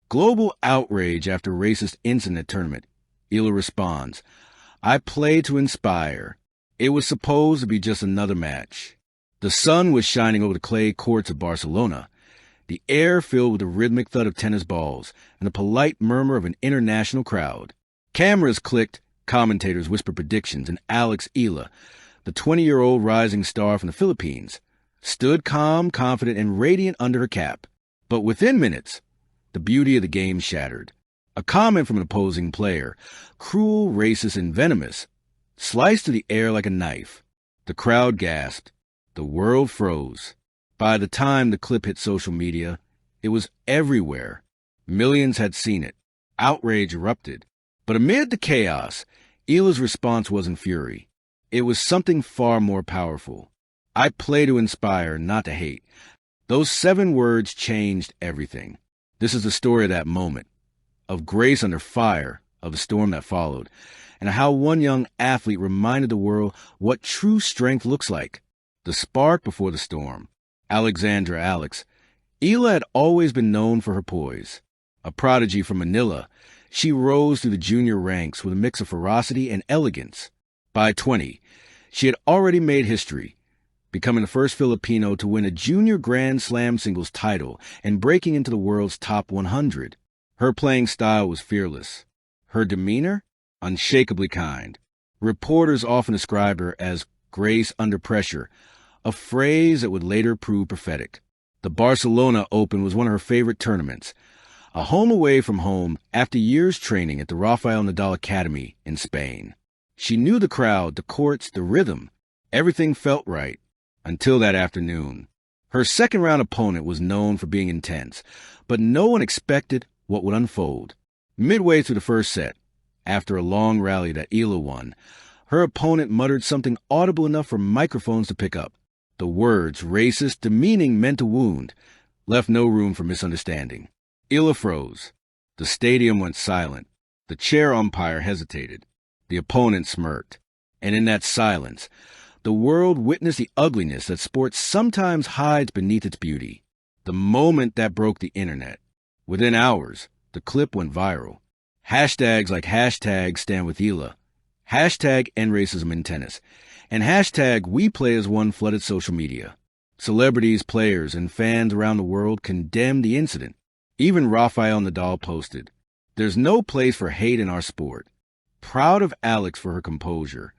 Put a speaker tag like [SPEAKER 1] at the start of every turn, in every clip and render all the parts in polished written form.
[SPEAKER 1] Global outrage after racist incident at tournament. Eala responds, I play to inspire. It was supposed to be just another match. The sun was shining over the clay courts of Barcelona, the air filled with the rhythmic thud of tennis balls and the polite murmur of an international crowd. Cameras clicked, commentators whispered predictions, and Eala, the 20-year-old rising star from the Philippines, stood calm, confident, and radiant under her cap. But within minutes, the beauty of the game shattered. A comment from an opposing player, cruel, racist, and venomous, sliced through the air like a knife. The crowd gasped. The world froze. By the time the clip hit social media, it was everywhere. Millions had seen it. Outrage erupted. But amid the chaos, Eala's response wasn't fury. It was something far more powerful. I play to inspire, not to hate. Those 7 words changed everything. This is the story of that moment, of grace under fire, of the storm that followed, and how one young athlete reminded the world what true strength looks like. The spark before the storm. Alexandra Alex. Eala had always been known for her poise. A prodigy from Manila, she rose through the junior ranks with a mix of ferocity and elegance. By 20, she had already made history, becoming the first Filipino to win a junior Grand Slam singles title and breaking into the world's top 100. Her playing style was fearless. Her demeanor, unshakably kind. Reporters often described her as grace under pressure, a phrase that would later prove prophetic. The Barcelona Open was one of her favorite tournaments, a home away from home after years training at the Rafael Nadal Academy in Spain. She knew the crowd, the courts, the rhythm. Everything felt right. Until that afternoon. Her second-round opponent was known for being intense, but no one expected what would unfold. Midway through the first set, after a long rally that Eala won, her opponent muttered something audible enough for microphones to pick up. The words, racist, demeaning, meant to wound, left no room for misunderstanding. Eala froze. The stadium went silent. The chair umpire hesitated. The opponent smirked. And in that silence, the world witnessed the ugliness that sport sometimes hides beneath its beauty. The moment that broke the internet. Within hours, the clip went viral. Hashtags like hashtag stand with Eala, hashtag end racism in tennis, and hashtag we play as one flooded social media. Celebrities, players, and fans around the world condemned the incident. Even Rafael Nadal posted, "There's no place for hate in our sport." Proud of Alex for her composure.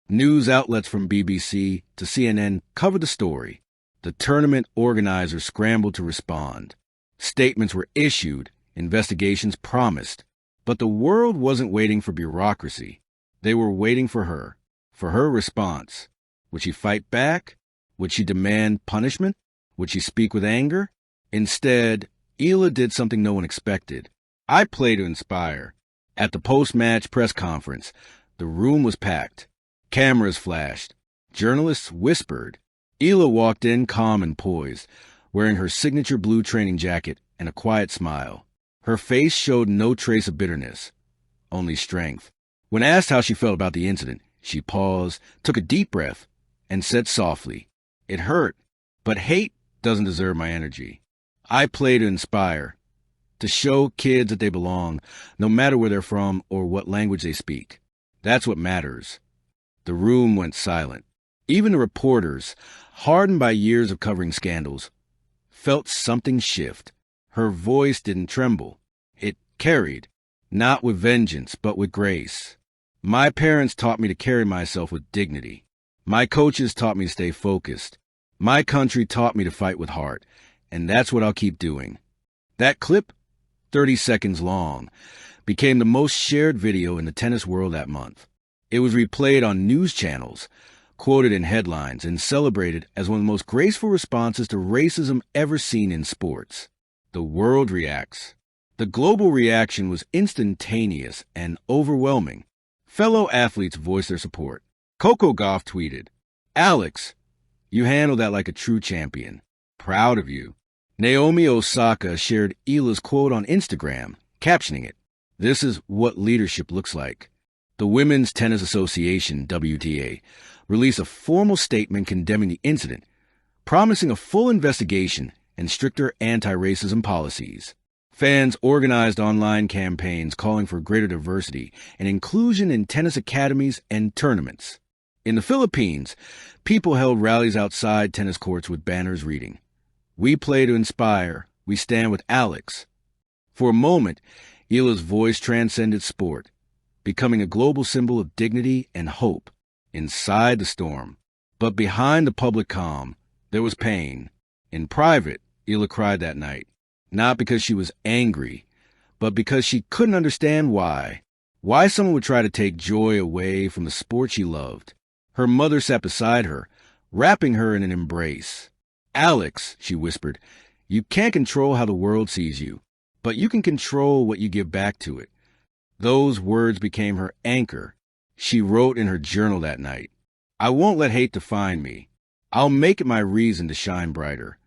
[SPEAKER 1] News outlets from BBC to CNN covered the story. The tournament organizers scrambled to respond. Statements were issued, investigations promised. But the world wasn't waiting for bureaucracy. They were waiting for her response. Would she fight back? Would she demand punishment? Would she speak with anger? Instead, Eala did something no one expected. I play to inspire. At the post-match press conference, the room was packed. Cameras flashed. Journalists whispered. Eala walked in calm and poised, wearing her signature blue training jacket and a quiet smile. Her face showed no trace of bitterness, only strength. When asked how she felt about the incident, she paused, took a deep breath, and said softly, "It hurt, but hate doesn't deserve my energy. I play to inspire, to show kids that they belong, no matter where they're from or what language they speak. That's what matters." The room went silent. Even the reporters, hardened by years of covering scandals, felt something shift. Her voice didn't tremble. It carried, not with vengeance, but with grace. My parents taught me to carry myself with dignity. My coaches taught me to stay focused. My country taught me to fight with heart, and that's what I'll keep doing. That clip, 30 seconds long, became the most shared video in the tennis world that month. It was replayed on news channels, quoted in headlines, and celebrated as one of the most graceful responses to racism ever seen in sports. The world reacts. The global reaction was instantaneous and overwhelming. Fellow athletes voiced their support. Coco Gauff tweeted, "Alex, you handled that like a true champion. Proud of you." Naomi Osaka shared Eala's quote on Instagram, captioning it, "This is what leadership looks like." The Women's Tennis Association, WTA, released a formal statement condemning the incident, promising a full investigation and stricter anti-racism policies. Fans organized online campaigns calling for greater diversity and inclusion in tennis academies and tournaments. In the Philippines, people held rallies outside tennis courts with banners reading, "We play to inspire. We stand with Alex." For a moment, Eala's voice transcended sport, becoming a global symbol of dignity and hope inside the storm. But behind the public calm, there was pain. In private, Eala cried that night, not because she was angry, but because she couldn't understand why. Why someone would try to take joy away from the sport she loved. Her mother sat beside her, wrapping her in an embrace. "Alex," she whispered, "you can't control how the world sees you, but you can control what you give back to it." Those words became her anchor. She wrote in her journal that night, "I won't let hate define me. I'll make it my reason to shine brighter."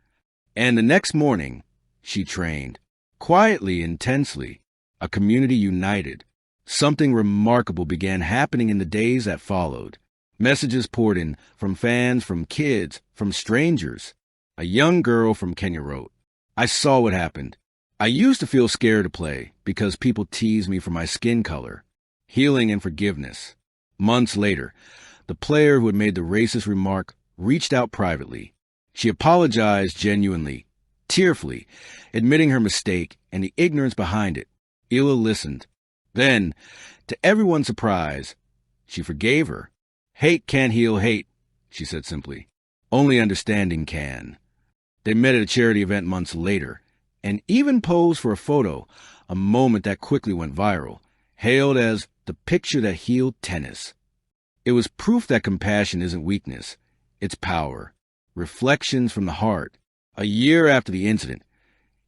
[SPEAKER 1] And the next morning, she trained, quietly, intensely, a community united. Something remarkable began happening in the days that followed. Messages poured in from fans, from kids, from strangers. A young girl from Kenya wrote, "I saw what happened. I used to feel scared to play because people teased me for my skin color." Healing and forgiveness. Months later, the player who had made the racist remark reached out privately. She apologized genuinely, tearfully, admitting her mistake and the ignorance behind it. Eala listened. Then, to everyone's surprise, she forgave her. "Hate can't heal hate," she said simply. "Only understanding can." They met at a charity event months later, and even posed for a photo, a moment that quickly went viral, hailed as the picture that healed tennis. It was proof that compassion isn't weakness, it's power. Reflections from the heart. A year after the incident,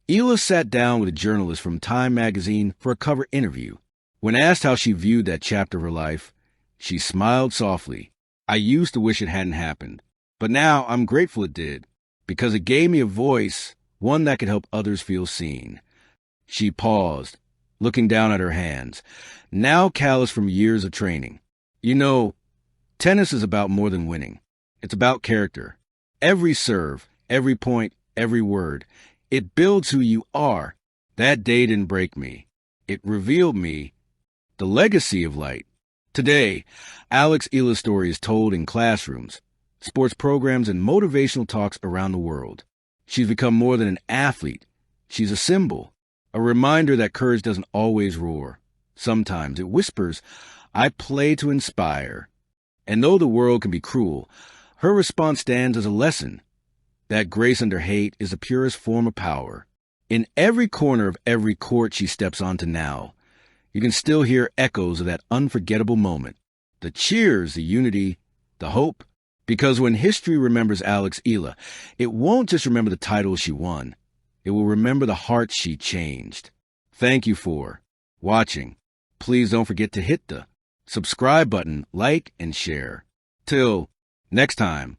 [SPEAKER 1] Eala sat down with a journalist from Time magazine for a cover interview. When asked how she viewed that chapter of her life, she smiled softly. "I used to wish it hadn't happened, but now I'm grateful it did, because it gave me a voice, one that could help others feel seen." She paused, looking down at her hands, now calloused from years of training. "You know, tennis is about more than winning. It's about character. Every serve, every point, every word. It builds who you are. That day didn't break me. It revealed me, the legacy of light." Today, Alex Eala's story is told in classrooms, sports programs, and motivational talks around the world. She's become more than an athlete. She's a symbol, a reminder that courage doesn't always roar. Sometimes it whispers, "I play to inspire." And though the world can be cruel, her response stands as a lesson that grace under hate is the purest form of power. In every corner of every court she steps onto now, you can still hear echoes of that unforgettable moment. The cheers, the unity, the hope. Because when history remembers Alex Eala, it won't just remember the titles she won. It will remember the hearts she changed. Thank you for watching. Please don't forget to hit the subscribe button, like, and share. Till next time.